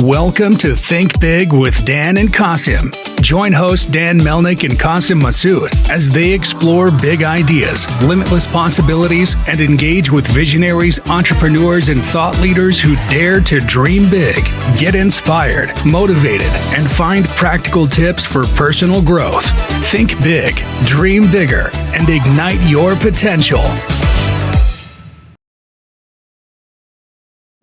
Welcome to Think Big with Dan and Qasim. Join hosts Dan Melnick and Qasim Masood as they explore big ideas, limitless possibilities, and engage with visionaries, entrepreneurs, and thought leaders who dare to dream big, get inspired, motivated, and find practical tips for personal growth. Think big, dream bigger, and ignite your potential.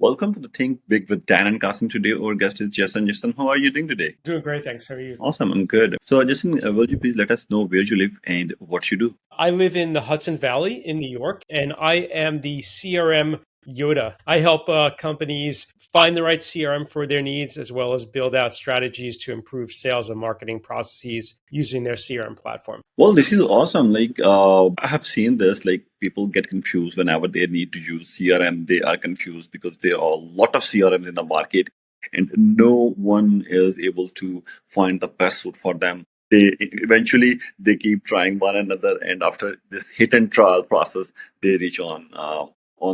Welcome to the Think Big with Dan and Qasim. Today, our guest is Jason. Jason, how are you doing today? Doing great, thanks. How are you? Awesome, I'm good. So, Jason, will you please let us know where you live and what you do? I live in the Hudson Valley in New York, and I am the CRM Yoda. I help companies find the right CRM for their needs, as well as build out strategies to improve sales and marketing processes using their CRM platform. Well, this is awesome. I have seen this, people get confused whenever they need to use CRM. They are confused because there are a lot of CRMs in the market and no one is able to find the best suit for them. Eventually they keep trying one another, and after this hit and trial process, they reach on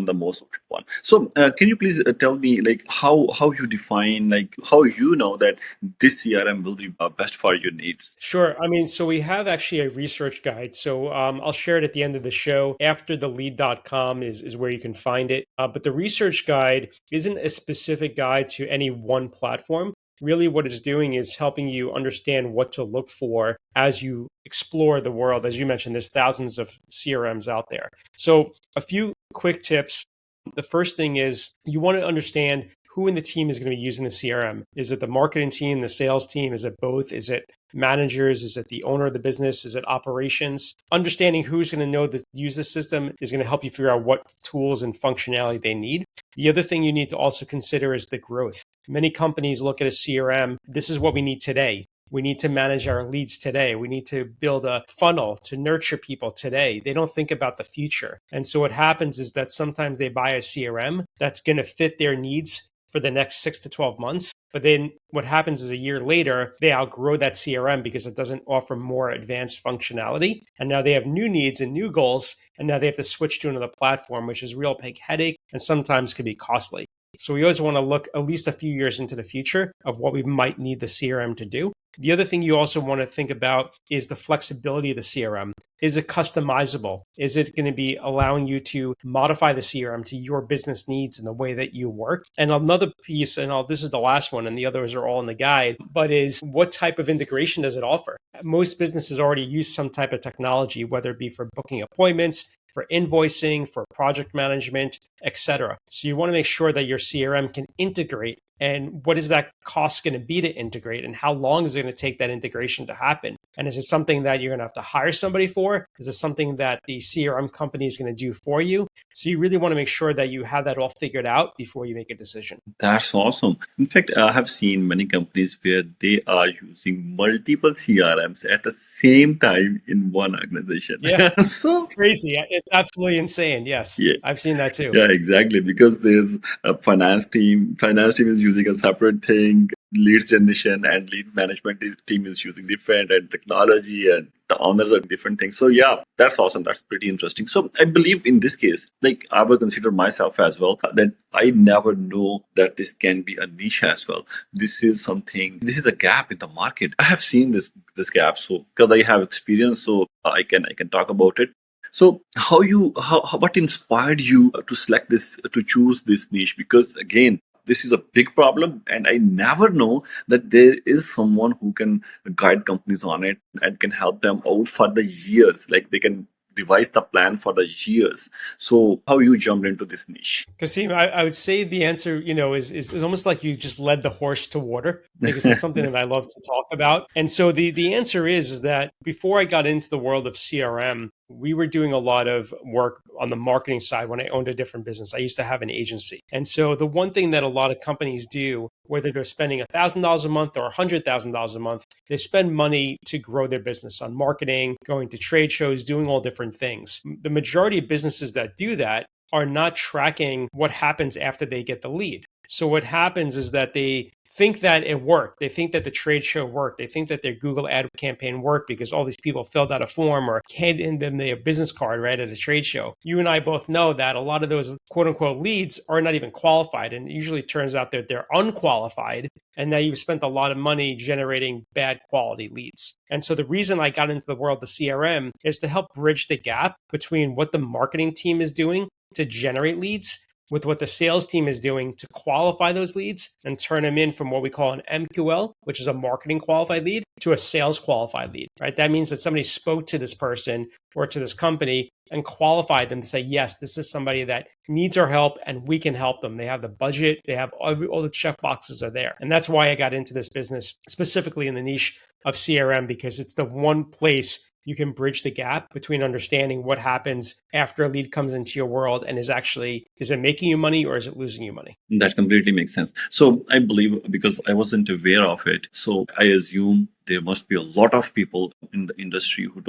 the most one. So can you please tell me how you define, how you know that this CRM will be best for your needs? Sure. So we have actually a research guide. So I'll share it at the end of the show. Afterthelead.com is where you can find it. But the research guide isn't a specific guide to any one platform. Really, what it's doing is helping you understand what to look for as you explore the world. As you mentioned, there's thousands of CRMs out there. So a few quick tips. The first thing is you want to understand who in the team is going to be using the CRM. Is it the marketing team, the sales team? Is it both? Is it managers? Is it the owner of the business? Is it operations? Understanding who's going to use the system is going to help you figure out what tools and functionality they need. The other thing you need to also consider is the growth. Many companies look at a CRM. This is what we need today. We need to manage our leads today. We need to build a funnel to nurture people today. They don't think about the future. And so what happens is that sometimes they buy a CRM that's going to fit their needs for the next 6 to 12 months. But then what happens is a year later, they outgrow that CRM because it doesn't offer more advanced functionality. And now they have new needs and new goals. And now they have to switch to another platform, which is a real big headache and sometimes can be costly. So we always want to look at least a few years into the future of what we might need the CRM to do. The other thing you also want to think about is the flexibility of the CRM. Is it customizable? Is it going to be allowing you to modify the CRM to your business needs and the way that you work? And another piece, this is the last one, and the others are all in the guide, but is what type of integration does it offer? Most businesses already use some type of technology, whether it be for booking appointments, for invoicing, for project management, etc. So you want to make sure that your CRM can integrate. And what is that cost going to be to integrate? And how long is it going to take that integration to happen? And is it something that you're going to have to hire somebody for? Is it something that the CRM company is going to do for you? So you really want to make sure that you have that all figured out before you make a decision. That's awesome. In fact, I have seen many companies where they are using multiple CRMs at the same time in one organization. Yeah, so crazy. It's absolutely insane. Yes, yeah. I've seen that too. Yeah, exactly. Because there's a finance team. Finance team is using a separate thing. Lead generation and lead management team is using different, and technology and the owners are different things. So yeah, that's awesome. That's pretty interesting. So I believe in this case, I will consider myself as well, that I never know that this can be a niche as well. This is a gap in the market. I have seen this gap. So because I have experience, so I can talk about it. So what inspired you to select this, to choose this niche? Because again, this is a big problem, and I never know that there is someone who can guide companies on it and can help them out for the years. They can devise the plan for the years. So how you jumped into this niche? Qasim, I would say the answer, is almost like you just led the horse to water, because it's something that I love to talk about. And so the answer is that before I got into the world of CRM, we were doing a lot of work on the marketing side when I owned a different business. I used to have an agency. And so the one thing that a lot of companies do, whether they're spending $1,000 a month or $100,000 a month, they spend money to grow their business on marketing, going to trade shows, doing all different things. The majority of businesses that do that are not tracking what happens after they get the lead. So what happens is that they think that it worked. They think that the trade show worked. They think that their Google ad campaign worked because all these people filled out a form or handed in them their business card right at a trade show. You and I both know that a lot of those quote unquote leads are not even qualified. And it usually turns out that they're unqualified. And now you've spent a lot of money generating bad quality leads. And so the reason I got into the world of CRM is to help bridge the gap between what the marketing team is doing to generate leads with what the sales team is doing to qualify those leads and turn them in from what we call an MQL, which is a marketing qualified lead, to a sales qualified lead, right? That means that somebody spoke to this person or to this company and qualified them to say, yes, this is somebody that needs our help and we can help them. They have the budget, they have all the check boxes are there. And that's why I got into this business, specifically in the niche of CRM, because it's the one place you can bridge the gap between understanding what happens after a lead comes into your world and is it making you money or is it losing you money? That completely makes sense. So I believe, because I wasn't aware of it, so I assume there must be a lot of people in the industry who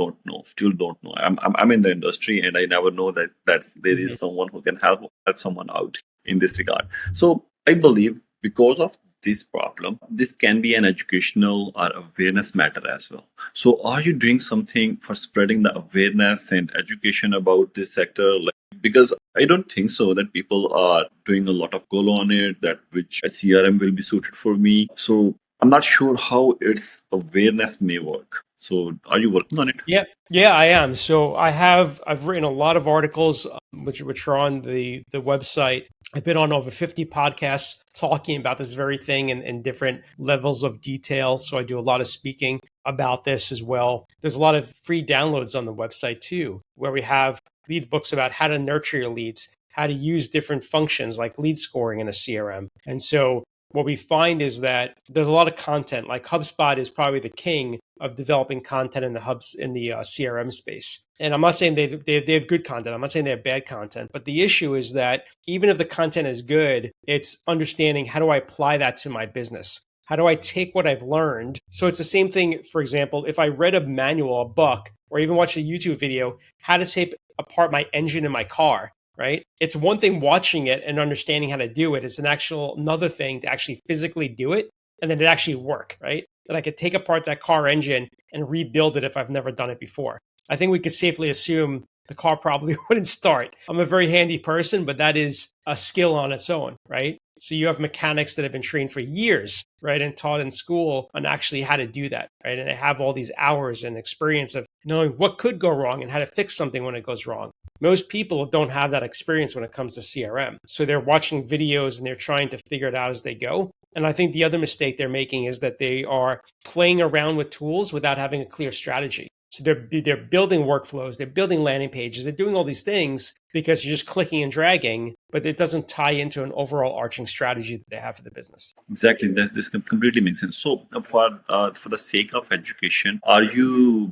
still don't know. I'm in the industry and I never know that there is someone who can help someone out in this regard. So I believe because of this problem, this can be an educational or awareness matter as well. So are you doing something for spreading the awareness and education about this sector? Because I don't think so that people are doing a lot of goal on it, that which a CRM will be suited for me. So I'm not sure how its awareness may work. So are you working on it? Yeah, I am. So I've written a lot of articles which are on the website. I've been on over 50 podcasts talking about this very thing in different levels of detail. So I do a lot of speaking about this as well. There's a lot of free downloads on the website too, where we have lead books about how to nurture your leads, how to use different functions like lead scoring in a CRM. And so what we find is that there's a lot of content. Like HubSpot is probably the king of developing content in the CRM space. And I'm not saying they have good content. I'm not saying they have bad content. But the issue is that even if the content is good, it's understanding, how do I apply that to my business? How do I take what I've learned? So it's the same thing, for example, if I read a manual, a book, or even watched a YouTube video, how to take apart my engine in my car, right? It's one thing watching it and understanding how to do it. It's another thing to actually physically do it and then it actually work, right? That I could take apart that car engine and rebuild it if I've never done it before. I think we could safely assume the car probably wouldn't start. I'm a very handy person, but that is a skill on its own, right? So you have mechanics that have been trained for years, right, and taught in school on actually how to do that, right? And they have all these hours and experience of knowing what could go wrong and how to fix something when it goes wrong. Most people don't have that experience when it comes to CRM. So they're watching videos and they're trying to figure it out as they go. And I think the other mistake they're making is that they are playing around with tools without having a clear strategy. So they're building workflows, they're building landing pages, they're doing all these things because you're just clicking and dragging, but it doesn't tie into an overall arching strategy that they have for the business. Exactly, this completely makes sense. So for the sake of education, are you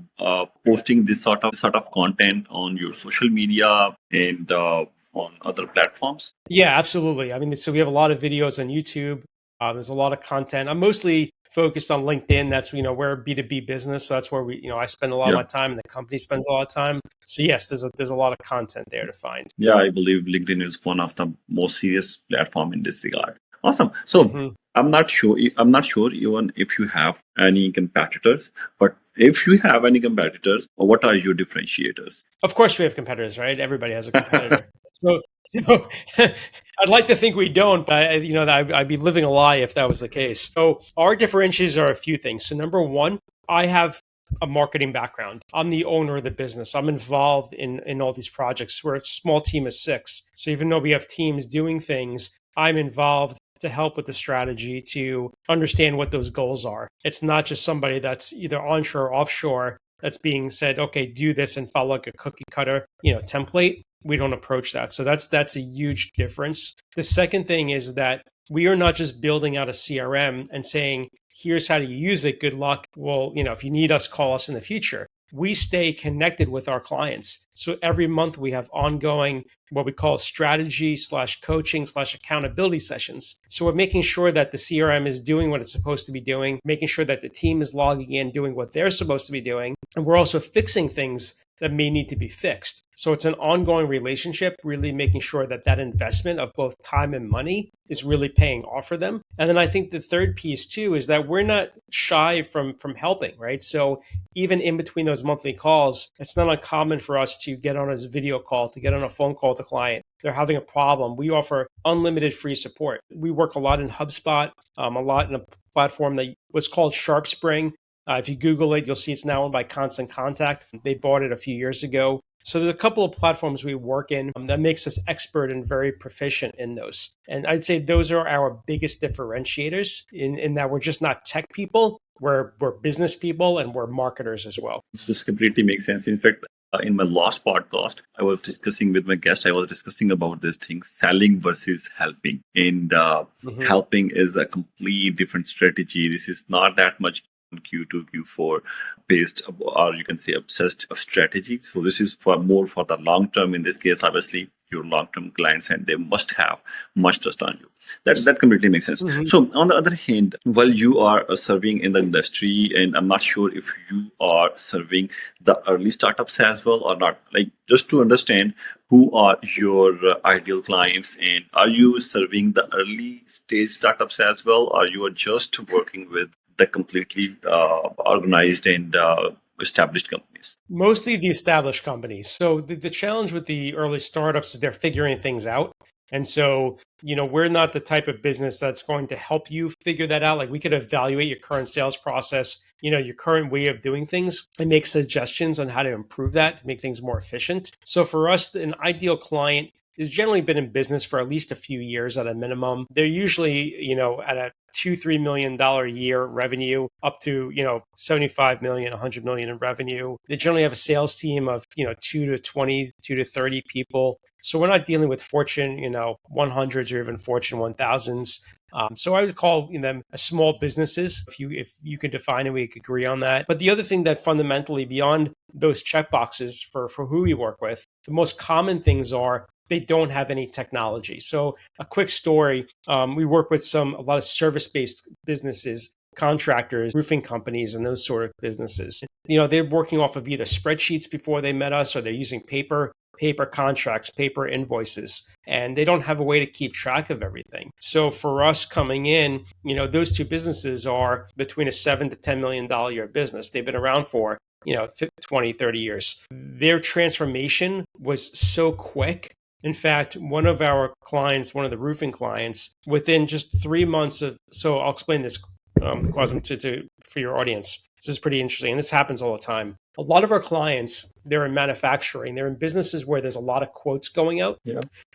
posting this sort of content on your social media and on other platforms? Yeah, absolutely. I mean, so we have a lot of videos on YouTube. There's a lot of content. I'm mostly focused on LinkedIn. That's, we're a B2B business. So that's where I spend a lot of my time and the company spends a lot of time. So yes, there's a lot of content there to find. Yeah, I believe LinkedIn is one of the most serious platform in this regard. Awesome. So I'm not sure even if you have any competitors, but if you have any competitors, what are your differentiators? Of course we have competitors, right? Everybody has a competitor. So I'd like to think we don't, but I'd be living a lie if that was the case. So our differentiators are a few things. So number one, I have a marketing background. I'm the owner of the business. I'm involved in all these projects. We're a small team of 6. So even though we have teams doing things, I'm involved to help with the strategy to understand what those goals are. It's not just somebody that's either onshore or offshore that's being said, okay, do this and follow like a cookie cutter, template. We don't approach that. So that's a huge difference. The second thing is that we are not just building out a CRM and saying, here's how to use it. Good luck. Well, if you need us, call us in the future. We stay connected with our clients. So every month we have ongoing, what we call strategy/coaching/accountability sessions. So we're making sure that the CRM is doing what it's supposed to be doing, making sure that the team is logging in, doing what they're supposed to be doing. And we're also fixing things that may need to be fixed. So it's an ongoing relationship, really making sure that that investment of both time and money is really paying off for them. And then I think the third piece too is that we're not shy from helping, right? So even in between those monthly calls, it's not uncommon for us to get on a video call, to get on a phone call with the client. They're having a problem. We offer unlimited free support. We work a lot in HubSpot, a lot in a platform that was called SharpSpring. If you Google it, you'll see it's now owned by Constant Contact. They bought it a few years ago. So there's a couple of platforms we work in that makes us expert and very proficient in those. And I'd say those are our biggest differentiators in that we're just not tech people, we're business people, and we're marketers as well. This completely makes sense. In fact, in my last podcast, I was discussing with my guest, I was discussing about this thing, selling versus helping. And helping is a complete different strategy. This is not that much Q2, Q4 based, or you can say obsessed of strategy. So this is for more for the long term. In this case, obviously, your long-term clients, and they must have much trust on you. That completely makes sense. So on the other hand, while you are serving in the industry, and I'm not sure if you are serving the early startups as well or not, like just to understand who are your ideal clients, and are you serving the early stage startups as well, or you are just working with the completely organized and established companies? Mostly the established companies. So the challenge with the early startups is they're figuring things out. And so, we're not the type of business that's going to help you figure that out. Like we could evaluate your current sales process, your current way of doing things, and make suggestions on how to improve that, to make things more efficient. So for us, an ideal client has generally been in business for at least a few years at a minimum. They're usually, at a $2-3 million a year revenue up to, 75 million, 100 million in revenue. They generally have a sales team of, 2 to 20, 2 to 30 people. So we're not dealing with Fortune, 100s or even Fortune 1000s. So I would call them small businesses, if you could define it, we could agree on that. But the other thing that fundamentally beyond those checkboxes for who we work with, the most common things are they don't have any technology. So a quick story, we work with a lot of service-based businesses, contractors, roofing companies, and those sort of businesses. They're working off of either spreadsheets before they met us, or they're using paper contracts, paper invoices, and they don't have a way to keep track of everything. So for us coming in, those two businesses are between a $7 to $10 million a year business. They've been around for 20, 30 years. Their transformation was so quick. In fact, one of our clients, one of the roofing clients, within just 3 months so I'll explain this, Qasim, for your audience. This is pretty interesting, and this happens all the time. A lot of our clients, they're in manufacturing. They're in businesses where there's a lot of quotes going out,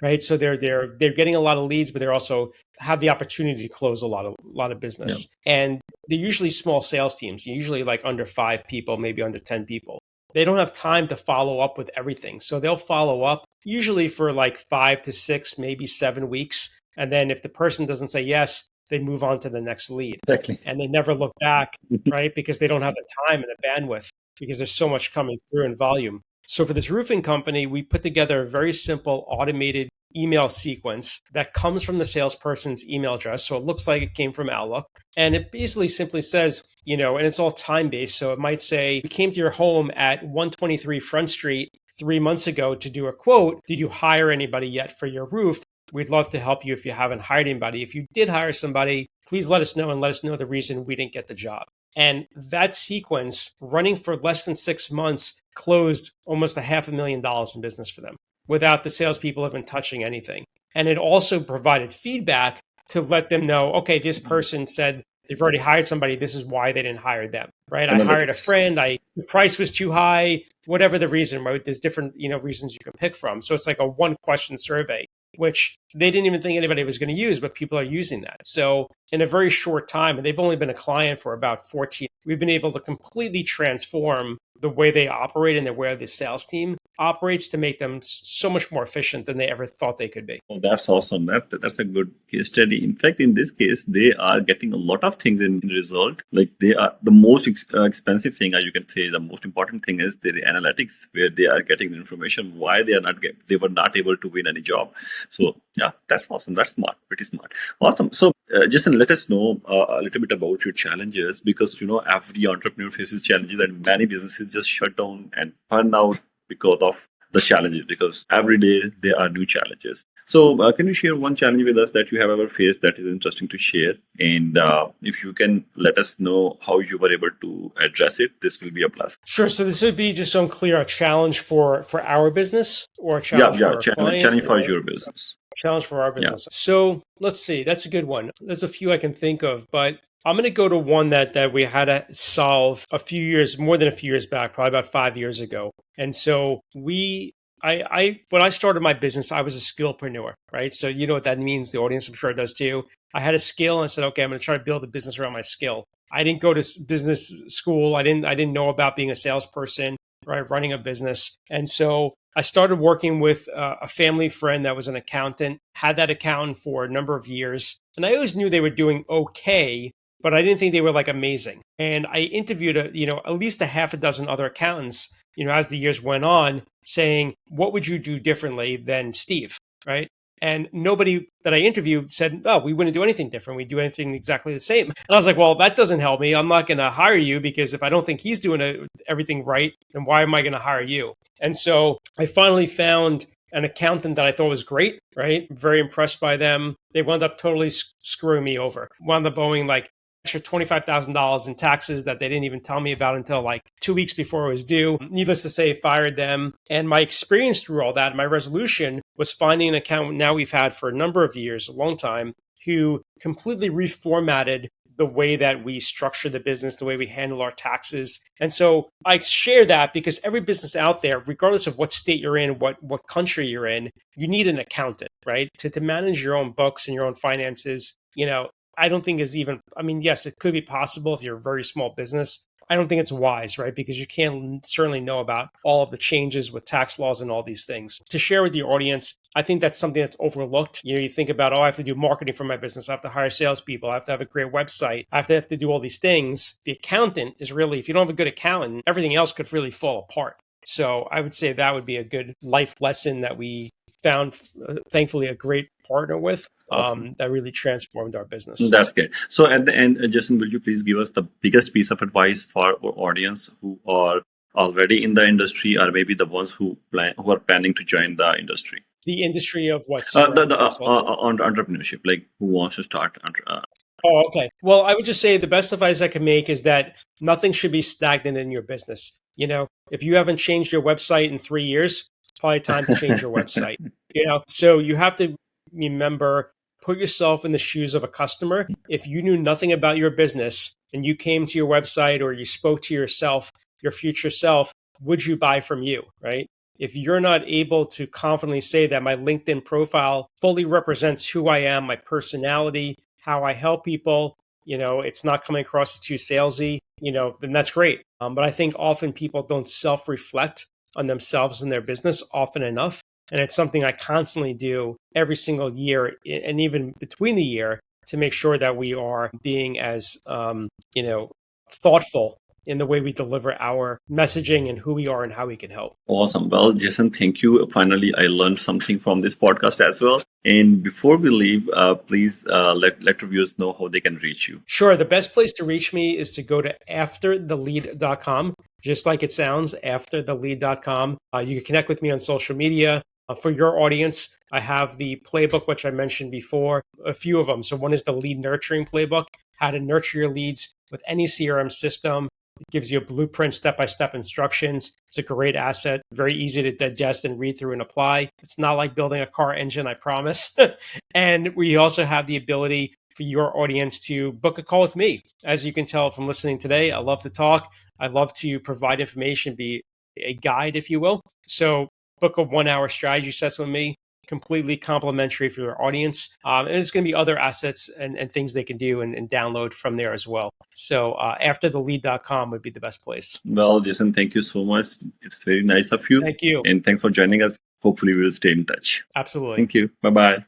right? So they're getting a lot of leads, but they're also have the opportunity to close a lot of business. And they're usually small sales teams, usually like under 5 people, maybe under 10 people. They don't have time to follow up with everything. So they'll follow up usually for like 5 to 6, maybe 7 weeks. And then if the person doesn't say yes, they move on to the next lead. Exactly. And they never look back, right? Because they don't have the time and the bandwidth, because there's so much coming through in volume. So for this roofing company, we put together a very simple automated email sequence that comes from the salesperson's email address. So it looks like it came from Outlook. And it basically simply says, and it's all time-based. So it might say, we came to your home at 123 Front Street 3 months ago to do a quote. Did you hire anybody yet for your roof? We'd love to help you if you haven't hired anybody. If you did hire somebody, please let us know, and let us know the reason we didn't get the job. And that sequence, running for less than 6 months, closed almost $500,000 in business for them without the salespeople even touching anything. And it also provided feedback to let them know, okay, this person said they've already hired somebody. This is why they didn't hire them, right? I hired a friend. The price was too high, whatever the reason, right? There's different, reasons you can pick from. So it's like a 1-question survey, which they didn't even think anybody was going to use, but people are using that. So in a very short time, and they've only been a client for about 14, we've been able to completely transform the way they operate and the way the sales team operates to make them so much more efficient than they ever thought they could be. Oh, that's awesome. That's a good case study. In fact, in this case, they are getting a lot of things in result. Like they are the most expensive thing, or you can say the most important thing is the analytics, where they are getting the information why they were not able to win any job. So yeah, that's awesome. That's smart, pretty smart. Awesome. So Jason, let us know a little bit about your challenges, because every entrepreneur faces challenges, and many businesses just shut down and burn out because of the challenges, because every day there are new challenges. So can you share one challenge with us that you have ever faced that is interesting to share? And if you can let us know how you were able to address it, this will be a plus. Sure. So this would be, just so I'm clear, a challenge for our business or a challenge for our client? Challenge for your business. Challenge for our business. Yeah. So let's see. That's a good one. There's a few I can think of, but I'm going to go to one that we had to solve more than a few years back, probably about 5 years ago. And so when I started my business, I was a skillpreneur, right? So you know what that means. The audience, I'm sure, does too. I had a skill and I said, okay, I'm going to try to build a business around my skill. I didn't go to business school. I didn't know about being a salesperson, right? Running a business. And so I started working with a family friend that was an accountant, had that accountant for a number of years. And I always knew they were doing okay, but I didn't think they were like amazing. And I interviewed at least a half a dozen other accountants, as the years went on, saying, what would you do differently than Steve, right? And nobody that I interviewed said, oh, we wouldn't do anything different. We'd do anything exactly the same. And I was like, well, that doesn't help me. I'm not going to hire you, because if I don't think he's doing everything right, then why am I going to hire you? And so I finally found an accountant that I thought was great, right? Very impressed by them. They wound up totally screwing me over. Wound up owing like extra $25,000 in taxes that they didn't even tell me about until like 2 weeks before it was due. Needless to say, fired them. And my experience through all that, my resolution was finding an accountant now we've had for a number of years, a long time, who completely reformatted the way that we structure the business, the way we handle our taxes. And so I share that because every business out there, regardless of what state you're in, what country you're in, you need an accountant, right? To manage your own books and your own finances. I don't think yes, it could be possible if you're a very small business. I don't think it's wise, right? Because you can't certainly know about all of the changes with tax laws and all these things. To share with your audience, I think that's something that's overlooked. You think about, I have to do marketing for my business. I have to hire salespeople. I have to have a great website. I have to do all these things. The accountant is really, if you don't have a good accountant, everything else could really fall apart. So I would say that would be a good life lesson that we found, thankfully, a great partner with. Awesome. That really transformed our business. That's great. So at the end, Jason, will you please give us the biggest piece of advice for our audience who are already in the industry, or maybe the ones who are planning to join the industry? The industry of what? Entrepreneurship, like who wants to start? Oh, okay. Well, I would just say the best advice I can make is that nothing should be stagnant in your business. If you haven't changed your website in 3 years, it's probably time to change your website. So you have to remember, put yourself in the shoes of a customer. If you knew nothing about your business and you came to your website or you spoke to yourself, your future self, would you buy from you, right? If you're not able to confidently say that my LinkedIn profile fully represents who I am, my personality, how I help people, it's not coming across as too salesy, then that's great. But I think often people don't self-reflect on themselves and their business often enough. And it's something I constantly do every single year and even between the year to make sure that we are being as, thoughtful in the way we deliver our messaging and who we are and how we can help. Awesome. Well, Jason, thank you. Finally, I learned something from this podcast as well. And before we leave, please let reviewers know how they can reach you. Sure. The best place to reach me is to go to afterthelead.com, just like it sounds, afterthelead.com. You can connect with me on social media. For your audience, I have the playbook, which I mentioned before, a few of them. So one is the lead nurturing playbook, how to nurture your leads with any CRM system. It gives you a blueprint, step-by-step instructions. It's a great asset, very easy to digest and read through and apply. It's not like building a car engine, I promise. And we also have the ability for your audience to book a call with me. As you can tell from listening today, I love to talk. I love to provide information, be a guide, if you will. So book a 1-hour strategy session with me, completely complimentary for your audience. And it's going to be other assets and things they can do and download from there as well. So afterthelead.com would be the best place. Well, Jason, thank you so much. It's very nice of you. Thank you. And thanks for joining us. Hopefully, we'll stay in touch. Absolutely. Thank you. Bye-bye.